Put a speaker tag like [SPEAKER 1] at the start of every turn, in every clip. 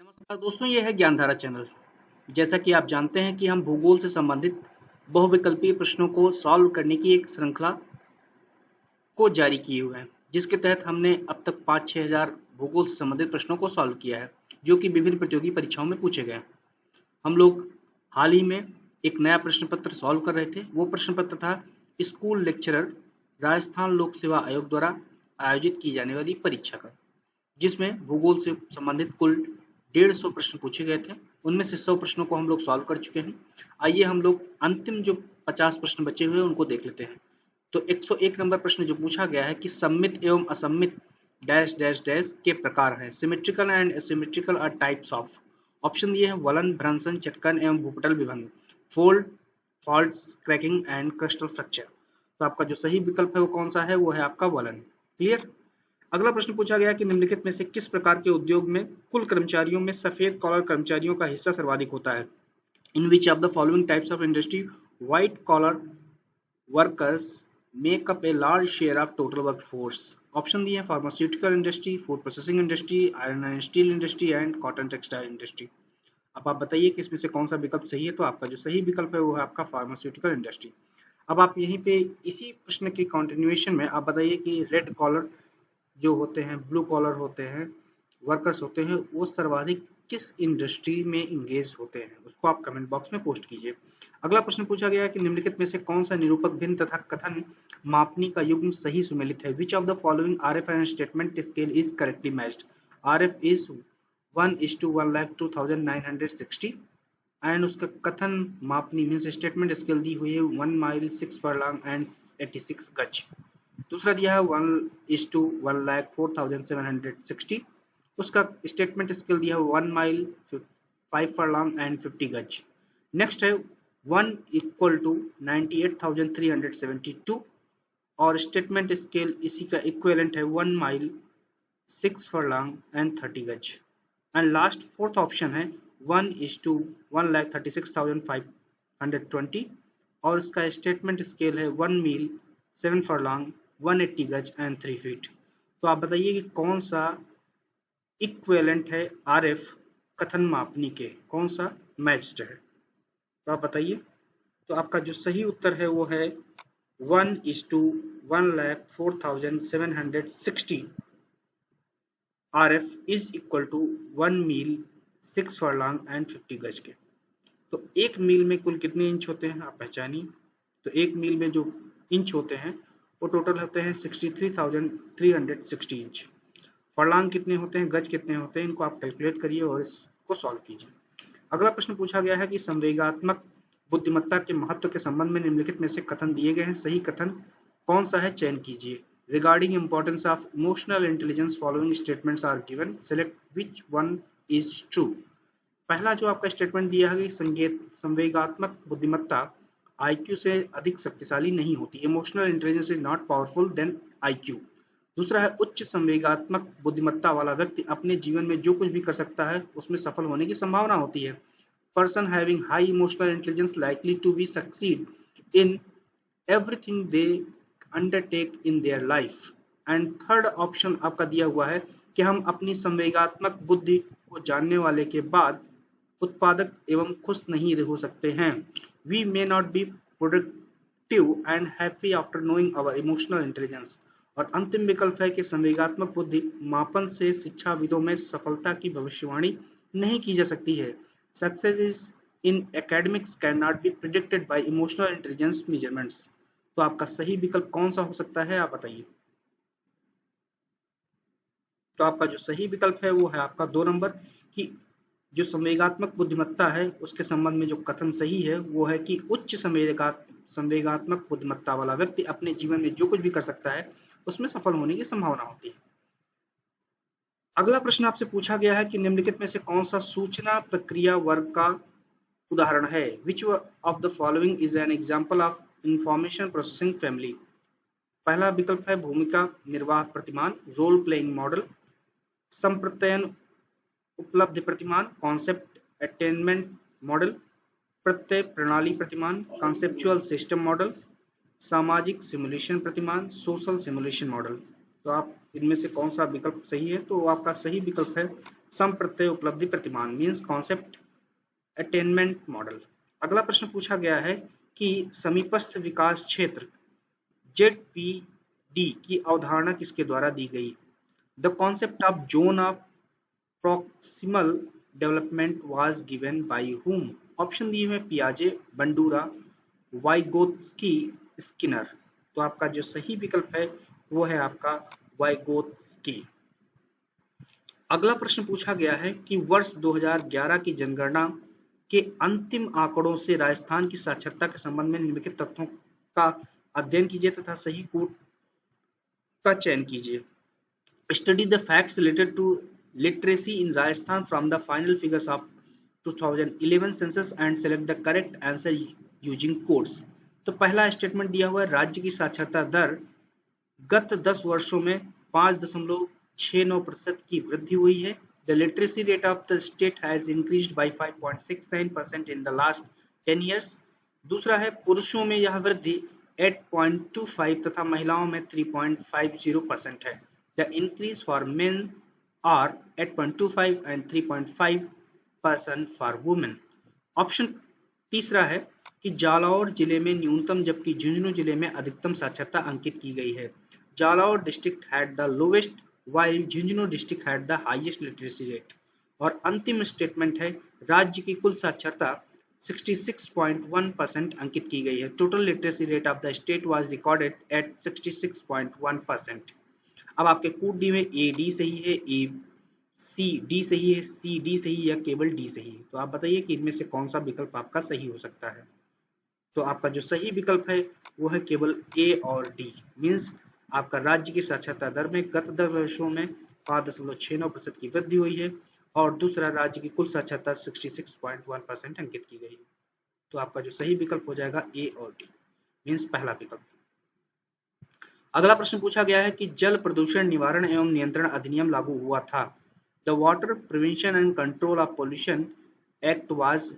[SPEAKER 1] नमस्कार दोस्तों, ये है ज्ञानधारा चैनल। जैसा कि आप जानते हैं कि हम भूगोल से संबंधित बहुविकल्पीय प्रश्नों को सॉल्व करने की एक श्रृंखला को जारी किए हुए हैं, जिसके तहत हमने अब तक 5-6 हजार भूगोल से संबंधित प्रश्नों को सॉल्व किया है, जो कि विभिन्न प्रतियोगी परीक्षाओं में पूछे गए। हम लोग हाल ही में एक नया प्रश्न पत्र सॉल्व कर रहे थे। वो प्रश्न पत्र था स्कूल लेक्चरर राजस्थान लोक सेवा आयोग द्वारा आयोजित की जाने वाली परीक्षा का, जिसमें भूगोल से संबंधित कुल 150 प्रश्न पूछे गए थे। उनमें से 100 प्रश्नों को हम लोग सॉल्व कर चुके हैं। आइए हम लोग अंतिम जो 50 प्रश्न बचे हुए हैं उनको देख लेते हैं। तो 101 नंबर प्रश्न जो पूछा गया है कि सममित एवं असममित डैश डैश डैश के प्रकार हैं। Symmetrical and asymmetrical are types of. Option दिए हैं वलन, भ्रंशन, चटकन एवं भूपटल विभंग, fold, fault, cracking and crystal fracture. तो आपका जो सही विकल्प है वो कौन सा है? वो है आपका वलन। क्लियर। अगला प्रश्न पूछा गया कि निम्नलिखित में से किस प्रकार के उद्योग में कुल कर्मचारियों में सफेद कॉलर कर्मचारियों का हिस्सा सर्वाधिक होता है? In which of the following types of industry white collar workers make up a large share of total workforce? Option दिए हैं pharmaceutical industry, food processing industry, iron and steel industry and cotton textile industry. अब आप बताइए कि इसमें से कौन सा विकल्प सही है? तो आपका जो सही विकल्प है वो है आपका फार्मास्यूटिकल इंडस्ट्री। अब आप यहीं पे इसी प्रश्न के कंटिन्यूएशन में आप बताइए कि रेड कॉलर जो होते हैं, ब्लू कॉलर होते हैं, वर्कर्स होते हैं, वो सर्वाधिक किस इंडस्ट्री में इंगेज होते हैं? उसको आप कमेंट बॉक्स में पोस्ट कीजिए। अगला प्रश्न पूछा गया है कि निम्नलिखित में से कौन सा निरूपक भिन्न तथा कथन मापनी का युग्म सही सुमेलित है? विच of the following RF and statement scale is correctly matched? RF is 1:1,02,960 and उसका कथन मापनी मीन्स स्टेटमेंट स्केल दी हुई है 1 माइल 6 फरलॉन्ग एंड 86 गज। दूसरा दिया है 1:1,04,760, उसका स्टेटमेंट स्केल दिया है 1 माइल 5 फरलॉन्ग एंड 50 गज। नेक्स्ट है 1 इक्वल टू 98,372 और स्टेटमेंट स्केल इसी का इक्विवेलेंट है 1 माइल 6 फरलॉन्ग एंड 30 गज। एंड लास्ट फोर्थ ऑप्शन है 1:136,520 और इसका स्टेटमेंट स्केल है 1 मील 7 फरलॉन्ग 180 गज एंड 3 फीट। तो आप बताइए कि कौन सा इक्विवेलेंट है RF कथन मापनी के, कौन सा मैच्ड है? तो आप बताइए। तो आपका जो सही उत्तर है वो है 1:1,04,760 RF is equal to 1 mile 6 furlong and 50 गज के। तो एक मील में कुल कितने इंच होते हैं आप पहचानिए। तो एक मील में जो इंच होते हैं वो टोटल होते हैं 63,360 इंच। फरलॉन्ग कितने होते हैं, गज कितने होते हैं, इनको आप कैलकुलेट करिए और इसको सॉल्व कीजिए। अगला प्रश्न पूछा गया है कि संवेगात्मक बुद्धिमत्ता के महत्व के संबंध में निम्नलिखित में से कथन दिए गए हैं, सही कथन कौन सा है? चयन कीजिए। Regarding importance of emotional intelligence following statements are given, select which one is true. पहला जो आपका स्टेटमेंट दिया है कि संवेगात्मक बुद्धिमत्ता IQ से अधिक शक्तिशाली नहीं होती। Emotional intelligence is not powerful than IQ। दूसरा है उच्च संवेगात्मक बुद्धिमत्ता वाला व्यक्ति अपने जीवन में जो कुछ भी कर सकता है उसमें सफल होने की संभावना होती है। Person having high emotional intelligence likely to be succeed in everything they undertake in their life. And third option आपका दिया हुआ है कि हम अपनी संवेगात्मक बुद्धि को जानने वाले के बाद उत्पादक एवं खुश नहीं हो सकते हैं। We may not be productive and happy after knowing our emotional intelligence। और अंतिम विकल्प है कि संवेगात्मक बुद्धि मापन से शिक्षाविदों में सफलता की भविष्यवाणी नहीं की जा सकती है। Success is in academics cannot be predicted by emotional intelligence measurements। तो आपका सही विकल्प कौन सा हो सकता है आप बताइए। तो आपका जो सही विकल्प है वो है आपका 2 नंबर कि जो संवेगात्मक बुद्धिमत्ता है उसके संबंध में जो कथन सही है वो है कि उच्च संवेगात्मक बुद्धिमत्ता वाला व्यक्ति अपने जीवन में जो कुछ भी कर सकता है उसमें सफल होने की संभावना होती है। अगला प्रश्न आपसे पूछा गया है कि निम्नलिखित में से कौन सा सूचना प्रक्रिया वर्ग का उदाहरण है? विच of the following is an example of information processing family? पहला विकल्प है भूमिका निर्वाह प्रतिमान, रोल प्लेइंग मॉडल, संप्रत्ययन उपलब्धि प्रतिमान, कॉन्सेप्ट अटेनमेंट मॉडल, प्रत्यय प्रणाली प्रतिमान, कॉन्सेप्चुअल सिस्टम मॉडल, सामाजिक सिमुलेशन प्रतिमान, सोशल सिमुलेशन मॉडल। तो आप इनमें से कौन सा विकल्प सही है? तो आपका सही विकल्प है सम प्रत्यय उपलब्धि प्रतिमान मीन्स कॉन्सेप्ट अटेनमेंट मॉडल। अगला प्रश्न पूछा गया है कि समीपस्थ विकास क्षेत्र ZPD की अवधारणा किसके द्वारा दी गई? The concept of zone of proximal development was given by whom? Option दिए हुए पियाजे, बंडूरा, वाइगोत्स्की, स्किनर। तो आपका जो सही विकल्प है वो है आपका वाइगोत्स्की। अगला प्रश्न पूछा गया है कि वर्ष 2011 की जनगणना के अंतिम आंकड़ों से राजस्थान की साक्षरता के संबंध में निम्नलिखित तथ्यों का अध्ययन कीजिए तथा सही कूट का चयन कीजिए। Study the facts related to literacy in Rajasthan from the final figures of 2011 census and select the correct answer using codes। तो पहला स्टेटमेंट दिया हुआ है राज्य की साक्षरता दर गत 10 वर्षों में 5.69% की वृद्धि हुई है। The literacy rate of the state has increased by 5.69% in the last 10 years। दूसरा है पुरुषों में यह वृद्धि 8.25 तथा महिलाओं में 3.50% है। The increase for men are 8.25 and 3.5% for women। Option तीसरा है कि जालौर जिले में न्यूनतम जबकि झुंझुनू जिले में अधिकतम साक्षरता अंकित की गई है। Jalore district had the lowest while Jhunjhunu district had the highest literacy rate. और अंतिम स्टेटमेंट है राज्य की कुल साक्षरता 66.1% अंकित की गई है। Total literacy rate of the state was recorded at 66.1%। अब आपके कूट डी में ए डी सही है, ए सी डी सही है, सी डी सही है या केवल डी सही है? तो आप बताइए कि इनमें से कौन सा विकल्प आपका सही हो सकता है। तो आपका जो सही विकल्प है वो है केवल ए और डी मीन्स आपका राज्य की साक्षरता दर में गत 10 वर्षों में 5.69% की वृद्धि हुई है और दूसरा राज्य की कुल साक्षरता 66.1% अंकित की गई है। तो आपका जो सही विकल्प हो जाएगा ए और डी मीन्स पहला विकल्प। अगला प्रश्न पूछा गया है कि जल प्रदूषण निवारण एवं नियंत्रण अधिनियम लागू हुआ था। The water prevention and control of pollution act was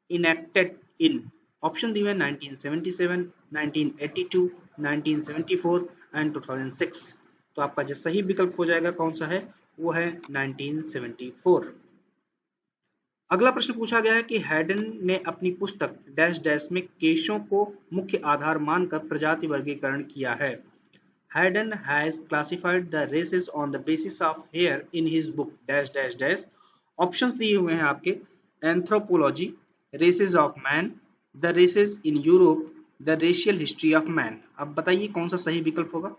[SPEAKER 1] enacted in. Option दिए 1977, 1982, 1974 एंड 2006। तो आपका जो सही विकल्प हो जाएगा कौन सा है वो है 1974। अगला प्रश्न पूछा गया है कि हैडन ने अपनी पुस्तक डैश डैश में केशों को मुख्य आधार मानकर प्रजाति वर्गीकरण किया है। Haydn has classified the races on the basis of hair in his book dash dash dash। Options दिए हुए हैं आपके anthropology, races of man, the races in Europe, the racial history of man. अब बताइए कौन सा सही विकल्प होगा।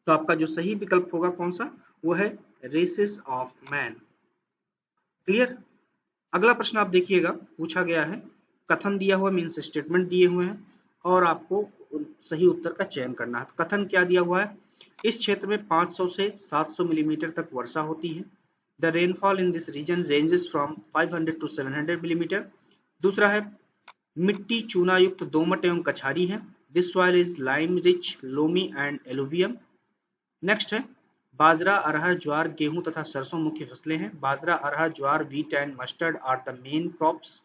[SPEAKER 1] तो आपका जो सही विकल्प होगा कौन सा वो है रेसेस ऑफ मैन। क्लियर। अगला प्रश्न आप देखिएगा पूछा गया है कथन दिया हुआ मीन्स स्टेटमेंट दिए हुए हैं और आपको सही उत्तर का चयन करना है। कथन क्या दिया हुआ है, इस क्षेत्र में 500 से 700 मिलीमीटर तक वर्षा होती है। The rainfall in this region ranges from 500 to 700 millimetre. दूसरा है मिट्टी चूना युक्त दोमट एवं कछारी है। This soil is lime rich loamy and alluvium. Next है बाजरा अरहर ज्वार गेहूं तथा सरसों मुख्य फसलें हैं। Bajra arhar jowar wheat and mustard are the main crops.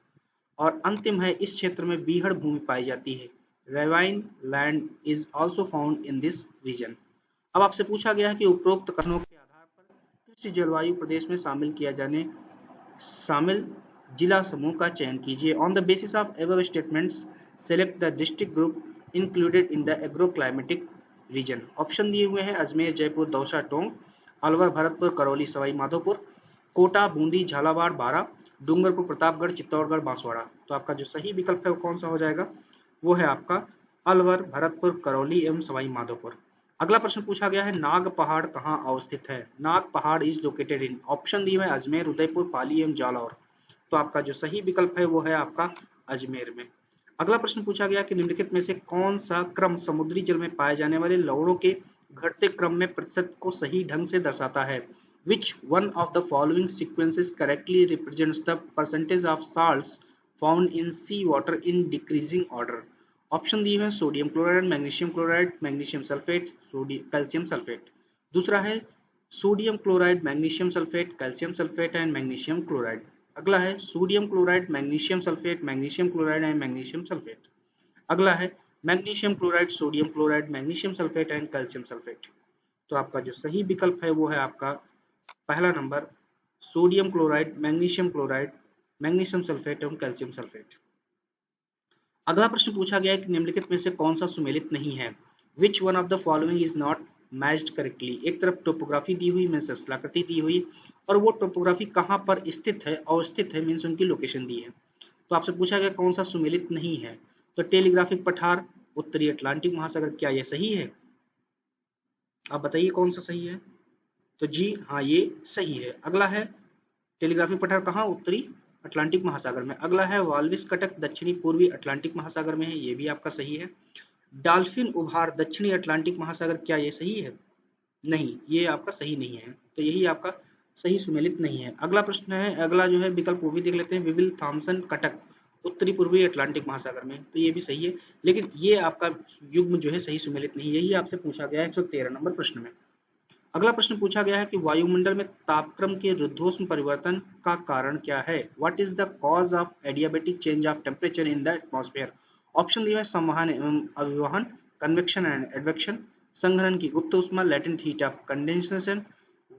[SPEAKER 1] और अंतिम है इस क्षेत्र में बीहड़ भूमि पाई जाती है। Ravine land is also found in this region. अब आपसे पूछा गया है कि उपरोक्त कथनों के आधार पर कृषि जलवायु प्रदेश में शामिल जिला समूह का चयन कीजिए। On the basis of above statements select the district group included in the agro climatic reason. Option दिए हुए हैं अजमेर जयपुर दौसा टोंक, अलवर भरतपुर करौली सवाई माधोपुर, कोटा बूंदी झालावाड़ बारा, डूंगरपुर प्रतापगढ़ चित्तौड़गढ़ बांसवाड़ा। तो आपका जो सही विकल्प है वो कौन सा हो जाएगा वो है आपका अलवर भरतपुर करौली एवं सवाई माधोपुर। अगला प्रश्न पूछा गया है नाग पहाड़ कहाँ अवस्थित है। नाग पहाड़ इज लोकेटेड इन। ऑप्शन दिए हुए अजमेर उदयपुर पाली एवं जालौर। तो आपका जो सही विकल्प है वो है आपका अजमेर में। अगला प्रश्न पूछा गया कि निम्नलिखित में से कौन सा क्रम समुद्री जल में पाए जाने वाले लवणों के घटते क्रम में प्रतिशत को सही ढंग से दर्शाता है। Which one of the following sequences correctly represents the percentage of salts found in sea water in decreasing order? Option दिए हैं sodium chloride, magnesium sulphate, calcium sulphate. दूसरा है sodium chloride, magnesium sulphate, calcium sulphate and magnesium chloride. अगला है sodium chloride, magnesium sulphate, magnesium chloride and magnesium sulphate. अगला है magnesium chloride, sodium chloride, magnesium sulphate and calcium sulphate. तो आपका जो सही विकल्प है वो है आपका पहला number sodium chloride, magnesium sulphate एवं कैल्शियम सल्फेट। अगला प्रश्न पूछा गया है कि निम्नलिखित में से कौन सा सुमेलित नहीं है। Which one of the following is not matched correctly. एक तरफ टोपोग्राफी दी हुई मीन्स स्थलाकृति दी हुई और वो टोपोग्राफी कहाँ पर स्थित है, अवस्थित है मीन्स उनकी लोकेशन दी है। तो आपसे पूछा गया कौन सा सुमेलित नहीं है। तो टेलीग्राफिक पठार उत्तरी अटलांटिक महासागर, क्या यह सही है? आप बताइए कौन सा सही है। तो जी हाँ, ये सही है। अगला है टेलीग्राफिक पठार कहाँ, उत्तरी अटलांटिक महासागर में। अगला है वाल्विस कटक दक्षिणी पूर्वी अटलांटिक महासागर में है, ये भी आपका सही है। डॉल्फिन उभार दक्षिणी अटलांटिक महासागर, क्या ये सही है? नहीं, ये आपका सही नहीं है। तो यही आपका सही सुमेलित नहीं है। अगला प्रश्न है, अगला जो है विकल्प वो भी देख लेते हैं। विविल थॉम्सन कटक उत्तरी पूर्वी अटलांटिक महासागर में, तो ये भी सही है। लेकिन ये आपका युग्म जो है सही सुमेलित नहीं है। यही आपसे पूछा गया है 113 नंबर प्रश्न में। अगला प्रश्न पूछा गया है कि वायुमंडल में तापक्रम के रुद्धोष्म परिवर्तन का कारण क्या है। What is the cause of adiabatic change of temperature in the atmosphere. Option दिए हैं संवहन एवं अभिवहन, कन्वेक्शन एंड एडवेक्शन, संघनन की गुप्त ऊष्मा, लेटेंट हीट ऑफ कंडेंसेशन,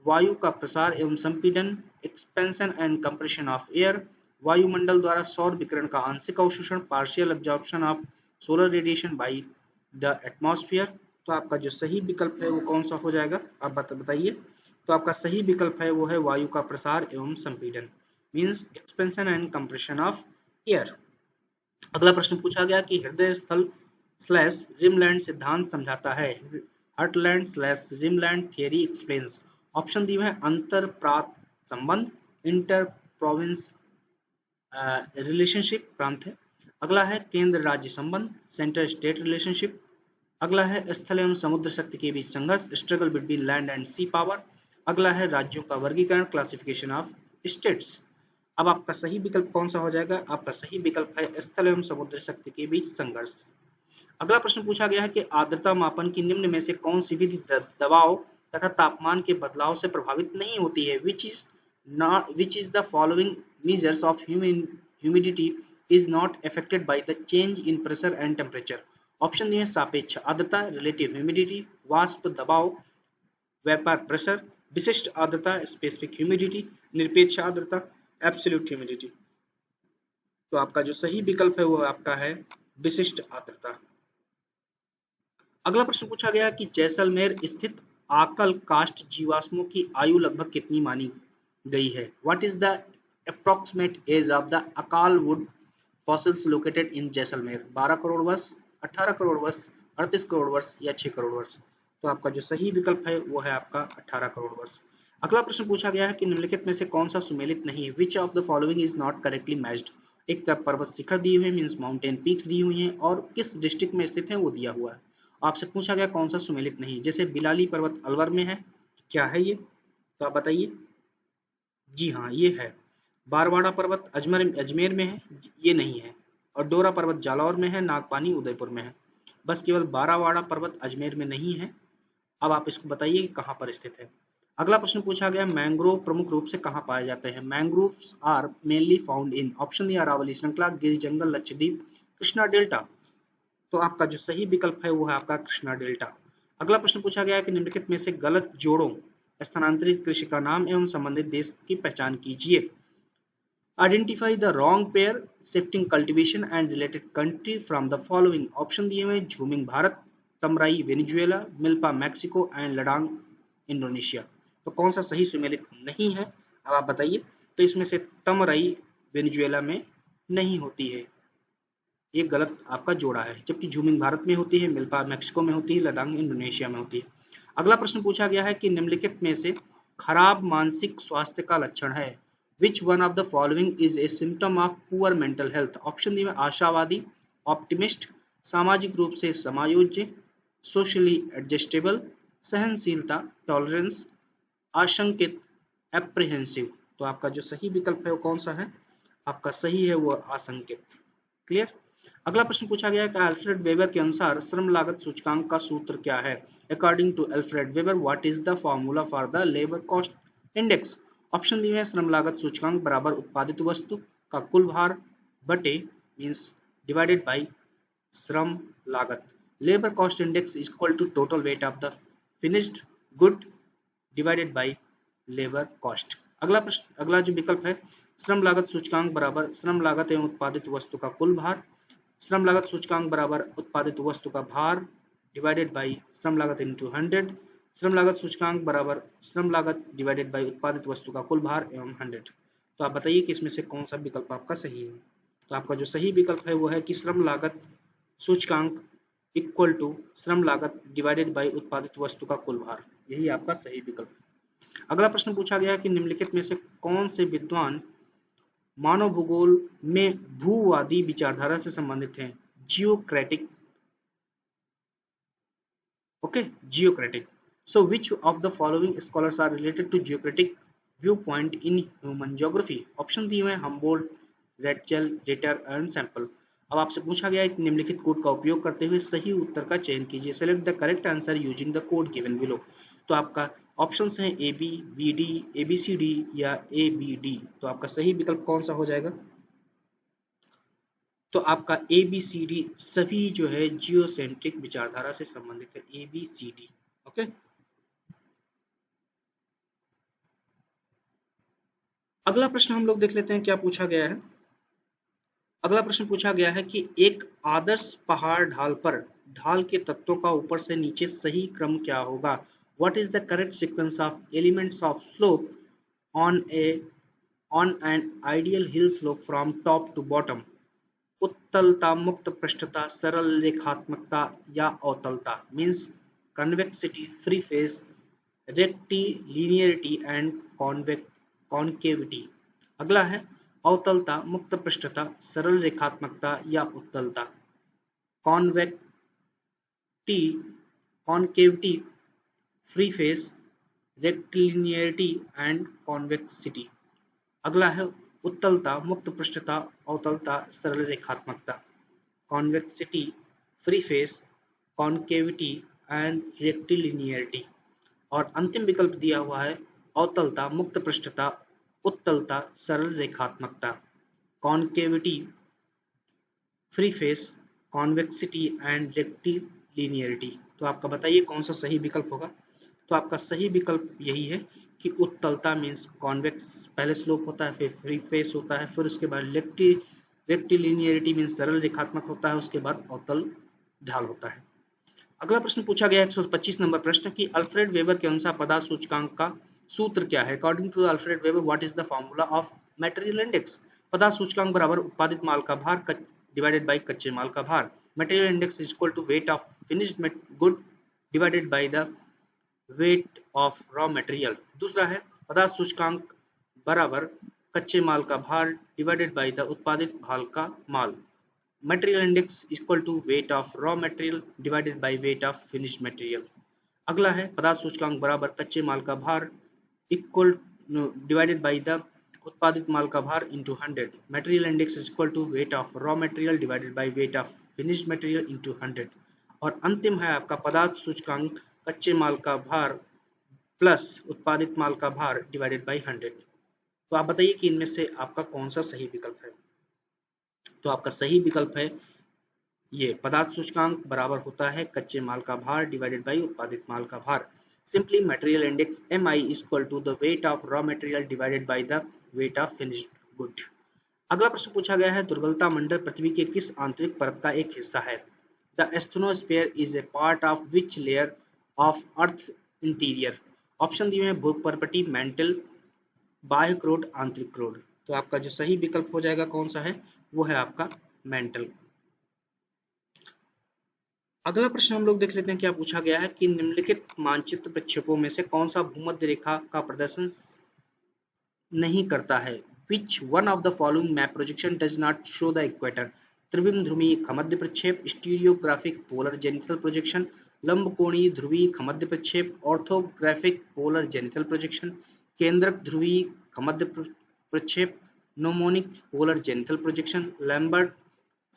[SPEAKER 1] वायु का प्रसार एवं संपीड़न, expansion and compression of air, वायुमंडल द्वारा सौर विकिरण का आंशिक अवशोषण, partial absorption of solar radiation by the atmosphere. तो आपका जो सही विकल्प है वो कौन सा हो जाएगा, आप बताइए। तो आपका सही विकल्प है वो है वायु का प्रसार एवं संपीड़न, means expansion and compression of air. अगला प्रश्न पूछा गया कि हृदय स्थल स्लैश रिमलैंड सिद्धांत समझाता है। Heartland slash rimland theory explains. Option दिए हैं अंतर प्रांत संबंध, इंटर प्रोविंस रिलेशनशिप, प्रांत है। अगला है केंद्र राज्य संबंध, सेंटर स्टेट रिलेशनशिप। अगला है स्थल एवं समुद्र शक्ति के बीच संघर्ष, struggle between land and sea power. अगला है राज्यों का वर्गीकरण, क्लासिफिकेशन ऑफ स्टेट्स। अब आपका सही विकल्प कौन सा हो जाएगा, आपका सही विकल्प है स्थल एवं समुद्र शक्ति के बीच संघर्ष। अगला प्रश्न पूछा गया है कि आर्द्रता मापन की निम्न में से कौन सी विधि दबाव तथा तापमान के बदलाव से प्रभावित नहीं होती है। Which is the following measures of humidity is not affected by the change in pressure and temperature। Option दिए सापेक्ष आर्द्रता, रिलेटिव ह्यूमिडिटी, वाष्प दबाव, वेपर प्रेशर, विशिष्ट आर्द्रता, स्पेसिफिक ह्यूमिडिटी, निरपेक्ष आर्द्रता, एब्सोल्यूट ह्यूमिडिटी। तो आपका जो सही विकल्प है वो आपका है विशिष्ट आर्द्रता। अगला प्रश्न पूछा गया कि जैसलमेर स्थित आकल कास्ट जीवाश्मों की आयु लगभग कितनी मानी गई है। What is the approximate age of the Akal wood fossils located in Jaisalmer. 12 crore वर्ष, 18 करोड़ वर्ष, 38 करोड़ वर्ष या 6 करोड़ वर्ष। तो आपका जो सही विकल्प है वो है आपका 18 करोड़ वर्ष। अगला प्रश्न पूछा गया है कि निम्नलिखित में से कौन सा सुमेलित नहीं है। विच of the following is not correctly matched. एक तरफ पर्वत शिखर दिए हुए मीन्स माउंटेन पीक्स दी हुई हैं और किस डिस्ट्रिक्ट में स्थित है वो दिया हुआ है। आपसे पूछा गया कौन सा सुमेलित नहीं, जैसे बिलाली पर्वत अलवर में है, क्या है ये, तो आप बताइए। जी हाँ, ये है। बारवाड़ा पर्वत अजमेर में है, ये नहीं है। और डोरा पर्वत जालौर में है, नागपानी उदयपुर में है। बस केवल बारावाड़ा पर्वत अजमेर में नहीं है। अब आप इसको बताइए कि कहाँ पर स्थित है। अगला प्रश्न पूछा गया मैंग्रोव प्रमुख रूप से कहाँ पाए जाते हैं। Mangroves are mainly found in, option दिया अरावली श्रृंखला, गिर जंगल, लक्षद्वीप, कृष्णा डेल्टा। तो आपका जो सही विकल्प है वो है आपका कृष्णा डेल्टा। अगला प्रश्न पूछा गया है कि निम्नलिखित में से गलत जोड़ों स्थानांतरित कृषि का नाम एवं संबंधित देश की पहचान कीजिए। Identify the wrong pair, shifting cultivation and related country from the following. Option दिए हुए jhuming Bharat, Tamrai Venezuela, Milpa Mexico and Ladang Indonesia. तो कौन सा सही सुमेलित नहीं है, अब आप बताइए। तो इसमें से तमराई वेनेजुएला में नहीं होती है, ये गलत आपका जोड़ा है। जबकि झूमिंग भारत में होती है, मिल्पा मैक्सिको में होती है, लडांग इंडोनेशिया में होती है। अगला प्रश्न पूछा गया है कि निम्नलिखित में से खराब मानसिक स्वास्थ्य का लक्षण है। Which one of the following is a symptom of poor mental health. Option दी में आशावादी, ऑप्टिमिस्ट, सामाजिक रूप से समायोज्य, सोशली एडजस्टेबल, सहनशीलता, टॉलरेंस, आशंकित, एप्रीहेंसिव। तो आपका जो सही विकल्प है वो कौन सा है, आपका सही है वो आशंकित। क्लियर। अगला प्रश्न पूछा गया है कि अल्फ्रेड वेबर के अनुसार श्रम लागत सूचकांक का सूत्र क्या है। According to Alfred Weber what is the formula for the labour cost index. Option दिए हैं श्रम लागत सूचकांक बराबर उत्पादित वस्तु का कुल भार बटे मीन्स डिवाइडेड बाई श्रम लागत। Labour cost index is equal to total weight of the finished good divided by labour cost. अगला जो विकल्प है, श्रम लागत सूचकांक बराबर श्रम लागत एवं उत्पादित वस्तु का कुल भार। श्रम लागत सूचकांक बराबर उत्पादित वस्तु का भार डिवाइडेड बाई श्रम लागत इंटू 100। श्रम लागत सूचकांक बराबर श्रम लागत डिवाइडेड बाई उत्पादित वस्तु का कुल भार एवं 100। तो आप बताइए कि इसमें से कौन सा विकल्प आपका सही है। तो आपका जो सही विकल्प है वो है कि श्रम लागत सूचकांक इक्वल टू श्रम लागत डिवाइडेड बाई उत्पादित वस्तु का कुल भार, यही आपका सही विकल्प है। अगला प्रश्न पूछा गया है कि निम्नलिखित में से कौन से विद्वान मानव भूगोल में भूवादी विचारधारा से संबंधित हैं। Geocratic, okay, geocratic. So which of the following scholars are related to geocratic view point in human geography. Option दिए हुए हैं Humboldt, Ratzel, Ritter and Semple. अब आपसे पूछा गया है कि निम्नलिखित कोड का उपयोग करते हुए सही उत्तर का चयन कीजिए। Select the correct answer using the code given below. तो आपका ऑप्शंस हैं A B, B D, A B C D या ए बी डी। तो आपका सही विकल्प कौन सा हो जाएगा। तो आपका ए बी सी डी सभी जो है जियोसेंट्रिक विचारधारा से संबंधित है, A B C D. Okay, अगला प्रश्न हम लोग देख लेते हैं क्या पूछा गया है। अगला प्रश्न पूछा गया है कि एक आदर्श पहाड़ ढाल पर ढाल के तत्वों का ऊपर से नीचे सही क्रम क्या होगा। What is the correct sequence of elements of slope on an ideal hill slope from top to bottom. उत्तलता, मुक्त पृष्ठता, सरल रेखात्मकता या अवतलता, means convexity, free face, rectilinearity and concavity. अगला है अवतलता, मुक्त पृष्ठता, सरल रेखात्मकता या उत्तलता, convexity, concavity, free face, rectilinearity and convexity. अगला है उत्तलता, मुक्त पृष्ठता, अवतलता, सरल रेखात्मकता, convexity, free face, concavity and rectilinearity. और अंतिम विकल्प दिया हुआ है अवतलता, मुक्त पृष्ठता, उत्तलता, सरल रेखात्मकता, concavity, free face, convexity and rectilinearity. तो आपका बताइए कौन सा सही विकल्प होगा। तो आपका सही विकल्प यही है कि उत्तलता मीन्स कॉन्वेक्स पहले स्लोप होता है, फिर फ्री फेस होता है, फिर उसके बाद रेक्टिलिनियरिटी मीन्स सरल रेखात्मक होता है, उसके बाद अवतल ढाल होता है। अगला प्रश्न पूछा गया 125 नंबर प्रश्न कि अल्फ्रेड वेबर के अनुसार पदार्थ सूचकांक का सूत्र क्या है। According to Alfred Weber what is the formula of material index. पदार्थ सूचकांक बराबर उत्पादित माल का भार डिवाइडेड बाई कच्चे माल का भार। Material index is equal to weight of finished good divided by the weight of raw material. दूसरा है पदार्थ सूचकांक बराबर कच्चे माल का भार डिवाइडेड बाई द उत्पादित भाल का माल। Material index equal to weight of raw material divided by weight of finished material. अगला है पदार्थ सूचकांक बराबर कच्चे माल का भार इक्वल डिवाइडेड बाई द उत्पादित माल का भार into 100। Material index is equal to weight of raw material divided by weight of finished material into 100। और अंतिम है आपका पदार्थ सूचकांक कच्चे माल का भार प्लस उत्पादित माल का भार डिवाइडेड बाई 100। तो आप बताइए कि इनमें से आपका कौन सा सही विकल्प है। तो आपका सही विकल्प है ये पदार्थ सूचकांक बराबर होता है कच्चे माल का भार डिवाइडेड बाई उत्पादित माल का भार। Simply material index MI equal to the weight of raw material divided by the weight of finished good. अगला प्रश्न पूछा गया है दुर्बलता मंडल पृथ्वी के किस आंतरिक परत का एक हिस्सा है। The asthenosphere is a part of which layer of earth interior. Option दिए हैं भूपर्पटी, मेंटल, बाह्य क्रोड, आंतरिक क्रोड। तो आपका जो सही विकल्प हो जाएगा कौन सा है, वो है आपका मेंटल। अगला प्रश्न हम लोग देख लेते हैं क्या पूछा गया है कि निम्नलिखित मानचित्र प्रक्षेपों में से कौन सा भूमध्य रेखा का प्रदर्शन नहीं करता है। Which one of the following map projection does not show the equator. त्रिविम ध्रुवीय खमध्य प्रक्षेप, स्टीरियोग्राफिक पोलर जेनिथल प्रोजेक्शन, लंबकोणीय ध्रुवीय खमध्य प्रक्षेप, ऑर्थोग्राफिक पोलर जेनिथल प्रोजेक्शन, केंद्रक ध्रुवीय खमध्य प्रक्षेप, mnemonic polar zenithal projection, Lambert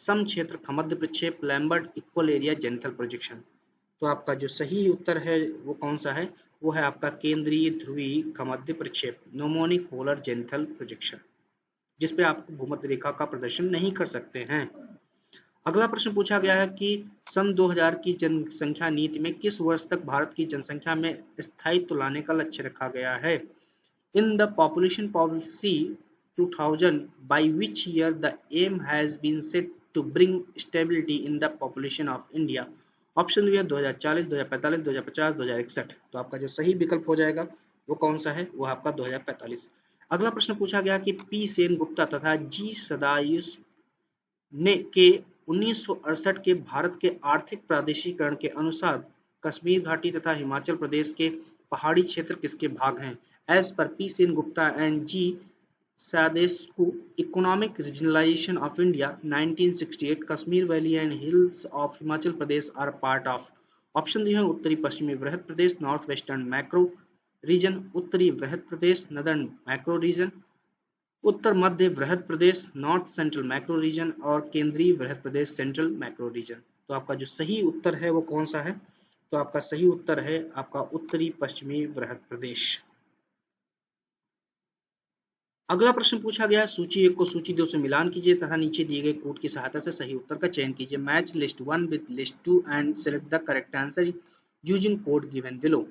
[SPEAKER 1] सम क्षेत्र खमध्य प्रक्षेप, लैम्बर्ट इक्वल एरिया जेनिथल प्रोजेक्शन। तो आपका जो सही उत्तर है वो कौन सा है, वो है आपका केंद्रीय ध्रुवीय खमध्य प्रक्षेप, नोमोनिक पोलर जेनिथल प्रोजेक्शन, जिसपे आप भूमध्य रेखा का प्रदर्शन नहीं कर सकते हैं। अगला प्रश्न पूछा गया है कि सन 2000 की जनसंख्या नीति में किस वर्ष तक भारत की जनसंख्या में स्थायित्व लाने का लक्ष्य रखा गया है। In the population policy 2000, by which year the aim has been set to bring stability in the population of India? Option भी है 2040, 2045, 2050, 2061। तो आपका जो सही विकल्प हो जाएगा वो कौन सा है? वो आपका 2045। अगला प्रश्न पूछा गया कि पी सेन गुप्ता तथा जी सदायुस ने के 1968 के भारत के आर्थिक प्रादेशिकरण के अनुसार कश्मीर घाटी तथा हिमाचल प्रदेश के पहाड़ी क्षेत्र किसके भाग हैं? एज पर P Sen Gupta and G Sadescu Economic Regionalization of India 1968 Kashmir Valley and Hills of Himachal Pradesh are part of option दिए हैं उत्तरी पश्चिमी बृहद प्रदेश नॉर्थ वेस्टर्न मैक्रो रीजन उत्तरी बृहद प्रदेश नदर्न मैक्रो रीजन उत्तर मध्य बृहद प्रदेश नॉर्थ सेंट्रल मैक्रो रीजन और केंद्रीय बृहद प्रदेश सेंट्रल मैक्रो रीजन। तो आपका जो सही उत्तर है वो कौन सा है? तो आपका सही उत्तर है आपका उत्तरी पश्चिमी बृहद प्रदेश। अगला प्रश्न पूछा गया सूची 1 को सूची 2 से मिलान कीजिए तथा नीचे दिए गए कोड की सहायता से सही उत्तर का चयन कीजिए। Match list 1 with list 2 and select the correct answer using code given below.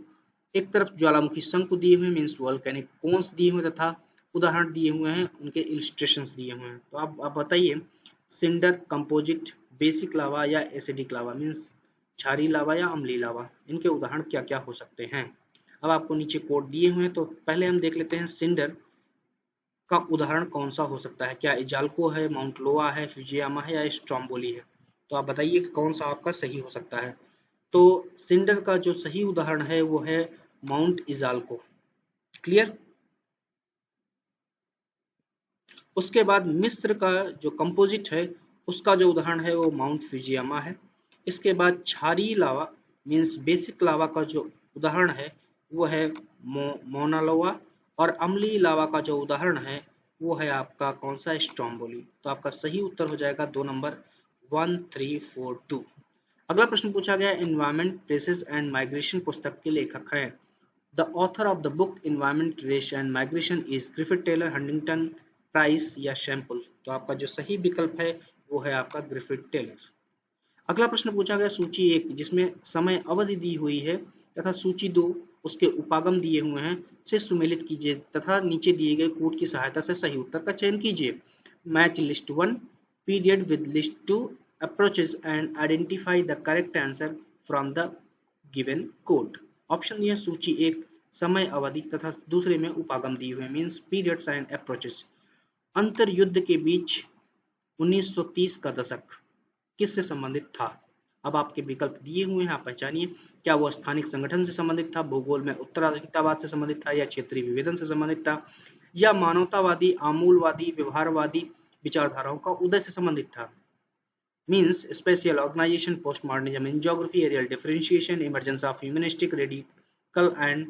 [SPEAKER 1] एक तरफ ज्वालामुखी शंकु दिए हुए मींस वोल्केनिक कोन्स दिए हुए तथा उदाहरण दिए हुए हैं, उनके इलस्ट्रेशंस दिए हुए हैं। तो आप बताइए सिंडर, कंपोजिट, बेसिक लावा या एसिडिक लावा मींस क्षारीय लावा या अम्लीय लावा, इनके उदाहरण क्या क्या हो सकते हैं? अब आपको नीचे कोड दिए हुए हैं, तो पहले हम देख लेते हैं सिंडर का उदाहरण कौन सा हो सकता है। क्या इजाल्को है, माउंट लोआ है, फ्यूजियामा है या स्ट्रोम्बोली है? तो आप बताइए कि कौन सा आपका सही हो सकता है। तो सिंडर का जो सही उदाहरण है वो है माउंट इजाल्को। क्लियर। उसके बाद मिस्र का जो कंपोजिट है उसका जो उदाहरण है वो माउंट फ्यूजियामा है। इसके बाद क्षारीय लावा मींस बेसिक लावा का जो उदाहरण है वो है मौना लोआ और अम्लीय लावा का जो उदाहरण है वो है आपका कौन सा? स्ट्रोम्बोली। तो आपका सही उत्तर हो जाएगा 2 नंबर 1342। अगला प्रश्न पूछा गया एनवायरमेंट ट्रेसेस एंड माइग्रेशन पुस्तक के लेखक हैं। The author of the book environment race and migration is Griffith Taylor, Huntington, Price या शैम्पल। तो आपका जो सही विकल्प है वो है आपका ग्रिफिथ टेलर। अगला प्रश्न पूछा गया सूची 1 जिसमें समय अवधि दी हुई है तथा सूची 2 उसके उपागम दिए हुए हैं से सुमेलित कीजिए तथा नीचे दिए गए कोड की सहायता से सही उत्तर का चयन कीजिए। Match list 1 period with list 2 approaches and identify the correct answer from the given code. Option दिए सूची 1 समय अवधि तथा दूसरे में उपागम दिए हुए मींस पीरियड्स एंड अप्रोचेस। अंतर युद्ध के बीच 1930 का दशक किससे संबंधित था? अब आपके विकल्प दिए हुए हैं, आप पहचानिए। क्या वो स्थानिक संगठन से संबंधित था, भूगोल में उत्तराधिकारवाद से संबंधित था या क्षेत्रीय विभेदन से संबंधित था या मानवतावादी आमूलवादी व्यवहारवादी विचारधाराओं का उदय से संबंधित था? Means special organisation, post modernism in geography, areal differentiation, emergence of humanistic radical and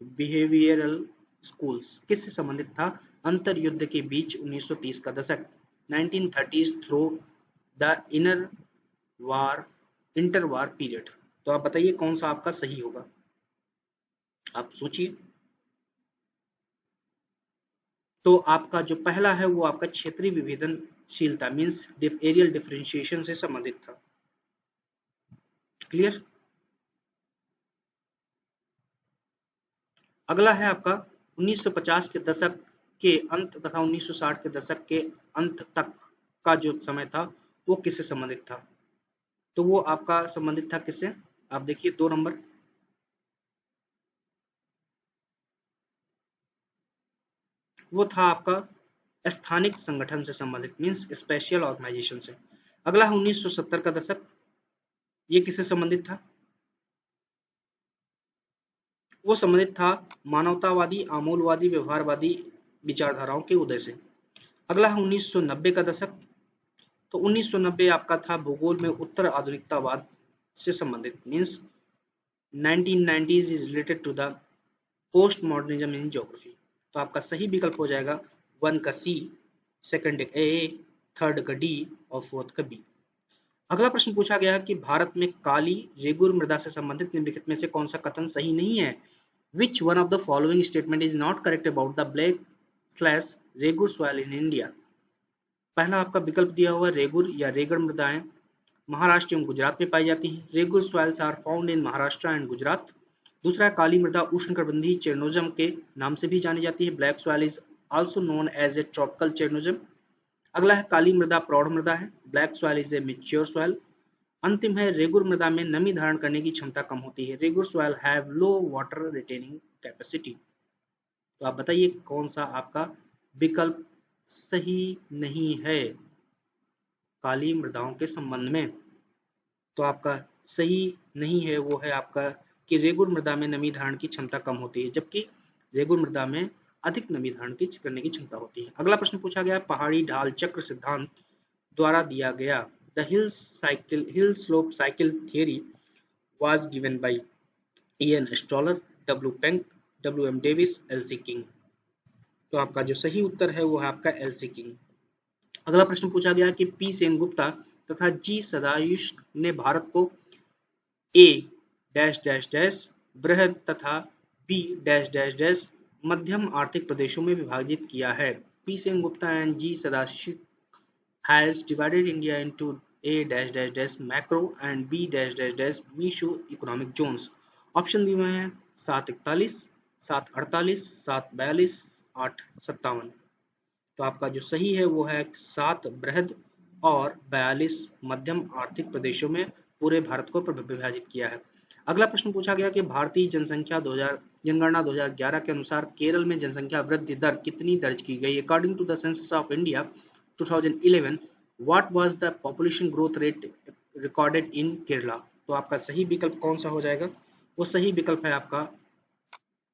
[SPEAKER 1] behavioural schools किससे संबंधित था? अंतर युद्ध के बीच 1930 का दशक 1930s through the inner war inter war period. तो आप बताइए कौन सा आपका सही होगा, आप सोचिए। तो आपका जो पहला है वो आपका क्षेत्रीय विभेदनशीलता मींस एरियल डिफरेंशिएशन से संबंधित था। क्लियर। अगला है आपका 1950 के दशक के अंत तथा 1960 के दशक के अंत तक का जो समय था वो किससे संबंधित था? तो वो आपका संबंधित था किससे? आप देखिए 2 नंबर, वो था आपका स्थानिक संगठन से संबंधित मींस स्पेशल ऑर्गेनाइजेशन से। अगला है 1970 का दशक, ये किससे संबंधित था? वो संबंधित था मानवतावादी आमूलवादी व्यवहारवादी विचारधाराओं के उदय से। अगला है 1990 का दशक, तो 1990 आपका था भूगोल में उत्तर आधुनिकतावाद से संबंधित means 1990s is related to the post modernism in geography. तो आपका सही विकल्प हो जाएगा 1 का सी, सेकंड ए, थर्ड का डी और फोर्थ का बी। अगला प्रश्न पूछा गया है कि भारत में काली रेगुर मृदा से संबंधित निम्नलिखित में से कौन सा कथन सही नहीं है? Which one of the following statement is not correct about the black slash regur soil in India? पहला आपका विकल्प दिया हुआ रेगुर या रेगड़ मृदाएं महाराष्ट्र एवं गुजरात में पाई जाती हैं। Regur soils are found in Maharashtra and Gujarat. दूसरा है काली मृदा उष्णकटिबंधीय चेरनोजम के नाम से भी जानी जाती है। Black soil is also known as a tropical chernozem. अगला है काली मृदा प्रौढ़ मृदा है। Black soil is a mature soil. अंतिम है रेगुर मृदा में नमी धारण करने की क्षमता कम होती है। Regur soil have low water retaining capacity. तो आप बताइए कौन सा आपका विकल्प सही नहीं है काली मृदाओं के संबंध में। तो आपका सही नहीं है वो है आपका कि रेगुर मृदा में नमी धारण की क्षमता कम होती है, जबकि रेगुर मृदा में अधिक नमी धारण करने की क्षमता होती है। अगला प्रश्न पूछा गया पहाड़ी ढाल चक्र सिद्धांत द्वारा दिया गया। The hill slope cycle theory was given by Ian Stoller, W Penck, W M Davis, L C King. तो आपका जो सही उत्तर है वो है आपका एल सी किंग। अगला प्रश्न पूछा गया कि पी सेनगुप्ता तथा जी सदायुष ने भारत को ए डैश डैश डैश बृहद तथा बी डैश डैश डैश मध्यम आर्थिक प्रदेशों में विभाजित किया है। P Sengupta and G Sadashiv has divided India into A dash dash dash macro and B dash dash dash meso economic zones। Option दिए हुए हैं 741, 748, 742, 857। तो आपका जो सही है वो है 7 बृहद और 42 मध्यम आर्थिक प्रदेशों में पूरे भारत को विभाजित किया है। अगला प्रश्न पूछा गया कि भारतीय जनगणना 2011 के अनुसार केरल में जनसंख्या वृद्धि दर कितनी दर्ज की गई। According to the census of India 2011 what was the population growth rate recorded in Kerala। तो आपका सही विकल्प कौन सा हो जाएगा, वो सही विकल्प है आपका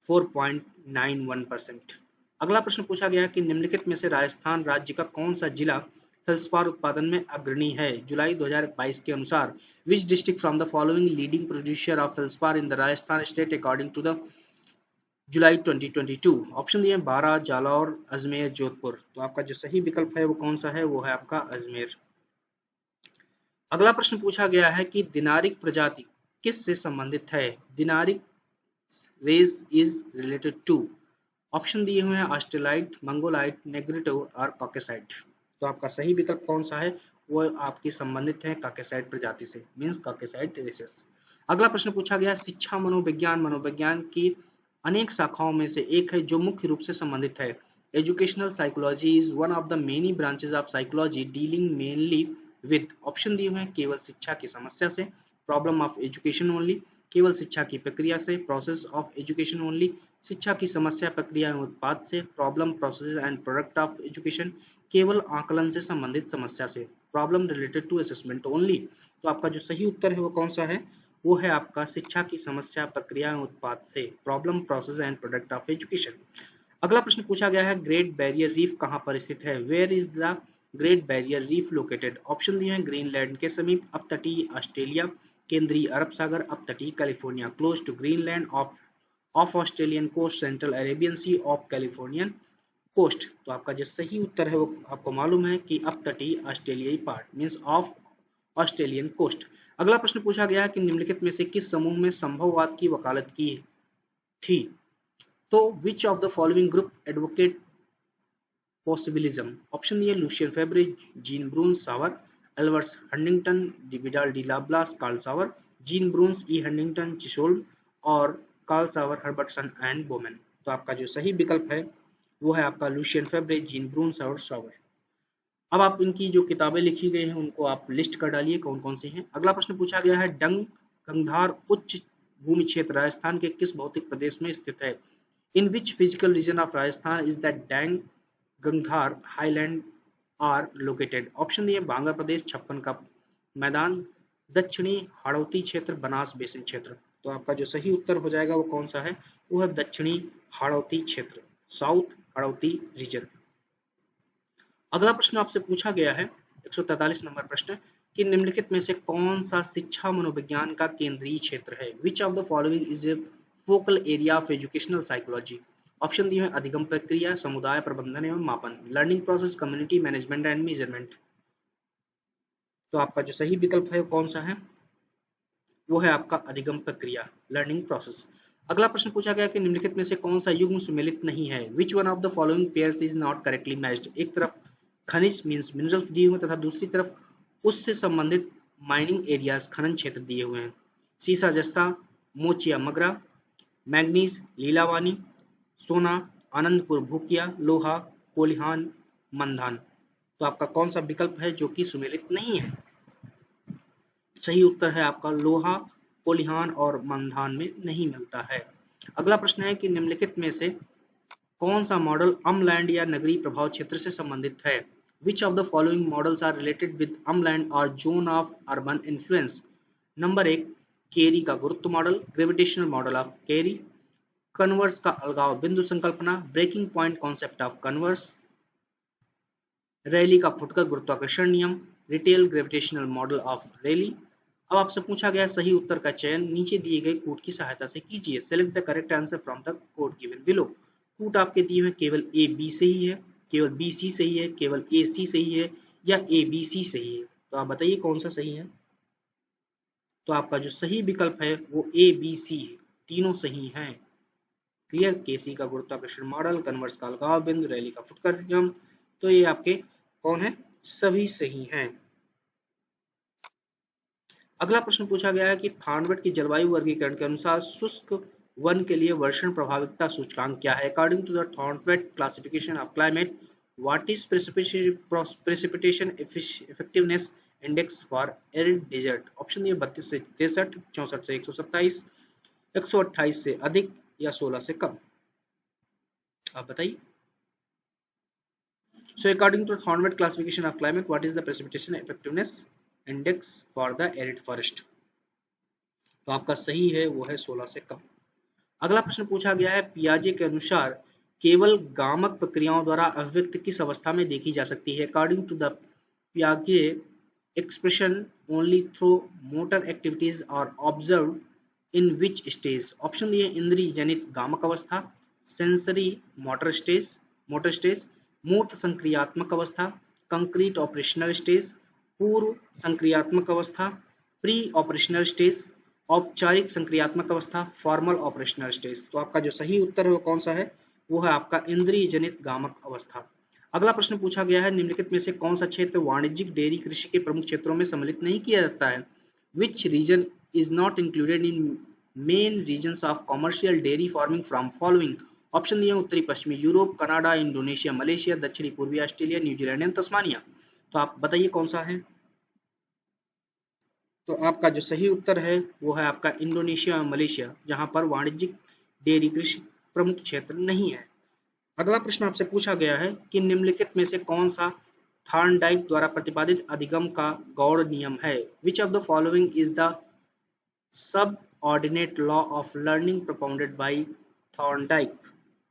[SPEAKER 1] 4.91%। अगला प्रश्न पूछा गया कि निम्नलिखित में से राजस्थान राज्य का कौन सा जिला फेल्सपार उत्पादन में अग्रणी है। जुलाई 2022 के अनुसार which district from the following leading producer of feldspar in the Rajasthan state according to the July 2022। Option दिए बारा, जालौर, अजमेर, जोधपुर। तो आपका जो सही विकल्प है वो कौन सा है, वो है आपका अजमेर। अगला प्रश्न पूछा गया है कि दिनारिक प्रजाति किस से संबंधित है। Dinaric race is related to. Option दिए हुए हैं ऑस्ट्रेलाइट, मंगोलाइट, नेग्रिटो और कॉकेसाइट। तो आपका सही विकल्प कौन सा है, वो आपकी संबंधित है कॉकेसाइट प्रजाति से, मीन्स कॉकेसाइट रेसेस। अगला प्रश्न पूछा गया शिक्षा मनोविज्ञान की अनेक शाखाओं में से एक है जो मुख्य रूप से संबंधित है। Educational psychology is one of the many branches of psychology dealing mainly with. Option दिए हुए हैं केवल शिक्षा की समस्या से, प्रॉब्लम ऑफ एजुकेशन ओनली, केवल शिक्षा की प्रक्रिया से, प्रोसेस ऑफ एजुकेशन ओनली, शिक्षा की समस्या प्रक्रिया एवं उत्पाद से, problem process and product of education, केवल आकलन से संबंधित समस्या से, problem related to assessment only. तो आपका जो सही उत्तर है वो कौन सा है, वो है आपका शिक्षा की समस्या प्रक्रिया एवं उत्पाद से, problem process and product of education. अगला प्रश्न पूछा गया है ग्रेट बैरियर रीफ कहाँ पर स्थित है। Where is the great barrier reef located. Option दिए हैं ग्रीनलैंड के समीप, अपतटीय ऑस्ट्रेलिया, केंद्रीय अरब सागर, अपतटीय California, close to Greenland, off Australian coast, central Arabian sea, off Californian coast. तो आपका जो सही उत्तर है वो आपको मालूम है कि अपतटीय ऑस्ट्रेलियाई part, means of Australian coast. अगला प्रश्न पूछा गया है कि निम्नलिखित में से किस समूह में संभववाद की वकालत की थी। तो विच of the following group advocate possibilism. Option दिए लूशियन फेब्रे, जीन ब्रून्स सावर, एल्वर्स हंटिंगटन, विडाल डी लाब्लास, कार्ल सावर, जीन ब्रून्स, ई हंटिंगटन, चिशोल्म और कार्ल सावर, हर्बर्टसन एंड बोमेन। तो आपका जो सही विकल्प है वो है आपका लूशियन फेब्रे, जीन ब्रून्स और सावर। अब आप इनकी जो किताबें लिखी गई हैं उनको आप लिस्ट कर डालिए कौन कौन सी हैं। अगला प्रश्न पूछा गया है गंगधार उच्च भूमि क्षेत्र राजस्थान के किस भौतिक प्रदेश में स्थित है। In which physical region of Rajasthan is that Dang Gangdhar highland are located. Option दिए बांगा प्रदेश, छप्पन का मैदान, दक्षिणी हाड़ौती क्षेत्र, बनास बेसिन क्षेत्र। तो आपका जो सही उत्तर हो जाएगा वो कौन सा है, वो है दक्षिणी हाड़ौती क्षेत्र, साउथ हाड़ौती रीजन। अगला प्रश्न आपसे पूछा गया है 143 नंबर प्रश्न कि निम्नलिखित में से कौन सा शिक्षा मनोविज्ञान का केंद्रीय क्षेत्र है। विच of the following is A focal area of educational psychology. Option दिए हैं अधिगम प्रक्रिया, समुदाय प्रबंधन एवं मापन, learning process, community management and measurement. तो आपका जो सही विकल्प है कौन सा है, वो है आपका अधिगम प्रक्रिया, लर्निंग प्रोसेस। अगला प्रश्न पूछा गया कि निम्नलिखित में से कौन सा युग्म सुमेलित नहीं है। Which one of the following pairs is not correctly matched. एक तरफ खनिज मीन्स मिनरल्स दिए हुए तथा दूसरी तरफ उससे संबंधित माइनिंग एरियाज खनन क्षेत्र दिए हुए हैं। सीसा जस्ता, मोचिया मगरा, मैग्नीज लीलावानी, सोना आनंदपुर भूकिया, लोहा कोल्हान मंधान। तो आपका कौन सा विकल्प है जो कि सुमेलित नहीं है? सही उत्तर है आपका लोहा कोल्हान और मंधान में नहीं मिलता है। अगला प्रश्न है कि निम्नलिखित में से कौन सा मॉडल अम्लैंड या नगरीय प्रभाव क्षेत्र से संबंधित है? Which of the following models are related with umland और zone of urban influence? Number 1 Carey का गुरुत्व मॉडल, gravitational model of Carey, Converse का अलगाव बिंदु संकल्पना, breaking point concept of Converse, Reilly का फुटकर गुरुत्वाकर्षण नियम, retail gravitational model of Reilly. अब आपसे पूछा गया सही उत्तर का चयन नीचे दिए गए कोड की सहायता से कीजिए। Select the correct answer from the code given below. Code आपके दिए हुए केवल ए बी सही है, केवल बी सी सही है, केवल ए सी सही है या ए बी सी सही है। तो आप बताइए कौन सा सही है? तो आपका जो सही विकल्प है वो ए बी सी है, तीनों सही हैं। क्लियर? केसी का गुरुत्वाकर्षण मॉडल, कन्वर्स का अलगाव बिंदु, रैली का फुटकर नियम, तो ये आपके कौन है? सभी सही हैं। अगला प्रश्न पूछा गया है कि थानवेट की जलवायु वर्गीकरण के अनुसार शुष्क वन के लिए वर्षण प्रभाविता सूचकांक क्या है? According to the Thornthwaite classification of climate, what is precipitation effectiveness index for arid desert? Option ये 32 से 63, 64 से 127, 128 से अधिक या 16 से कम। आप बताइए। So according to Thornwett classification of climate, what is the precipitation effectiveness index for the arid forest? तो आपका सही है वो है 16 से कम। अगला प्रश्न पूछा गया है पियाजे के अनुसार केवल गामक प्रक्रियाओं द्वारा अभिव्यक्ति किस अवस्था में देखी जा सकती है? अकॉर्डिंग टू द पियाजे expression only through motor activities are observe in which stage? Option दिए इंद्रिय जनित गामक अवस्था, सेंसरी मोटर स्टेज, मूर्त संक्रियात्मक अवस्था, कंक्रीट ऑपरेशनल स्टेज, पूर्व संक्रियात्मक अवस्था, प्री ऑपरेशनल स्टेज, औपचारिक संक्रियात्मक अवस्था, फॉर्मल ऑपरेशनल स्टेज। तो आपका जो सही उत्तर है वो कौन सा है? वो है आपका इंद्रिय जनित गामक अवस्था। अगला प्रश्न पूछा गया है निम्नलिखित में से कौन सा क्षेत्र वाणिज्यिक डेयरी कृषि के प्रमुख क्षेत्रों में सम्मिलित नहीं किया जाता है? Which region is not included in main regions of commercial dairy farming from following? Option दिए उत्तरी पश्चिमी यूरोप, कनाडा, इंडोनेशिया, मलेशिया, दक्षिणी पूर्वी ऑस्ट्रेलिया, न्यूजीलैंड एंड तस्मानिया। तो आप बताइए कौन सा है? तो आपका जो सही उत्तर है वो है आपका इंडोनेशिया और मलेशिया, जहां पर वाणिज्यिक डेयरी कृषि प्रमुख क्षेत्र नहीं है। अगला प्रश्न आपसे पूछा गया है कि निम्नलिखित में से कौन सा थॉर्नडाइक द्वारा प्रतिपादित अधिगम का गौड़ नियम है? विच of the following is the subordinate law of learning propounded bye Thorndike?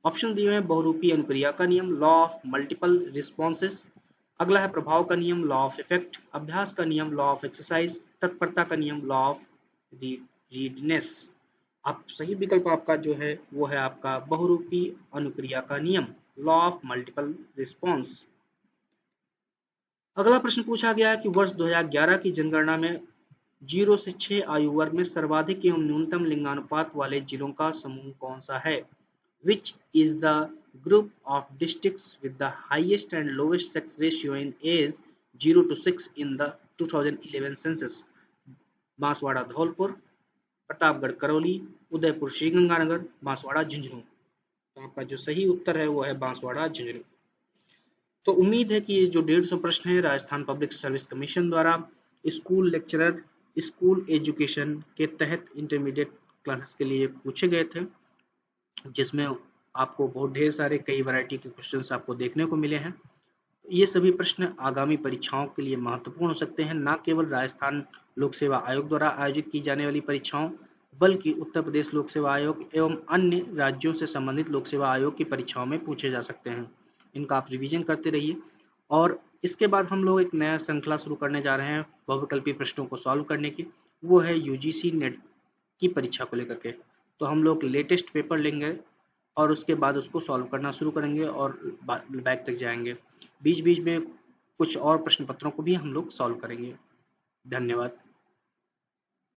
[SPEAKER 1] Option दिए हैं बहुरूपी अनुक्रिया का नियम, लॉ ऑफ मल्टीपल रिस्पॉन्सेस, अगला है प्रभाव का नियम, लॉ ऑफ इफेक्ट, अभ्यास का नियम, लॉ ऑफ एक्सरसाइज, तत्परता का नियम, लॉ ऑफ रीडनेस। आप सही विकल्प आपका जो है वो है आपका बहुरूपी अनुक्रिया का नियम, लॉ ऑफ मल्टीपल रिस्पॉन्स। अगला प्रश्न पूछा गया है कि वर्ष 2011 की जनगणना में 0 से 6 आयु वर्ग में सर्वाधिक एवं न्यूनतम लिंगानुपात वाले जिलों का समूह कौन सा है? Which is the group of districts with the highest and lowest sex ratio in age 0 to 6 in the 2011 census? Banswara Dholpur, Pratapgarh Karauli, Udaipur Sriganganagar, Banswara Jhunjhunu. तो आपका जो सही उत्तर है वो है बांसवाड़ा झुंझुनू। तो उम्मीद है कि ये जो 150 प्रश्न है राजस्थान पब्लिक सर्विस कमीशन द्वारा स्कूल लेक्चरर स्कूल एजुकेशन के तहत इंटरमीडिएट क्लासेस के लिए पूछे गए थे, जिसमें आपको बहुत ढेर सारे कई वैरायटी के क्वेश्चंस आपको देखने को मिले हैं। ये सभी प्रश्न आगामी परीक्षाओं के लिए महत्वपूर्ण हो सकते हैं, न केवल राजस्थान लोक सेवा आयोग द्वारा आयोजित की जाने वाली परीक्षाओं, बल्कि उत्तर प्रदेश लोक सेवा आयोग एवं अन्य राज्यों से संबंधित लोक सेवा आयोग की परीक्षाओं में पूछे जा सकते हैं। इनका आप रिवीजन करते रहिए। और इसके बाद हम लोग एक नया श्रृंखला शुरू करने जा रहे हैं बहुविकल्पी प्रश्नों को सॉल्व करने की, वो है यूजीसी नेट की परीक्षा को लेकर के। तो हम लोग लेटेस्ट पेपर लेंगे और उसके बाद उसको सॉल्व करना शुरू करेंगे और बैक तक जाएंगे। बीच बीच में कुछ और प्रश्न पत्रों को भी हम लोग सॉल्व करेंगे। धन्यवाद।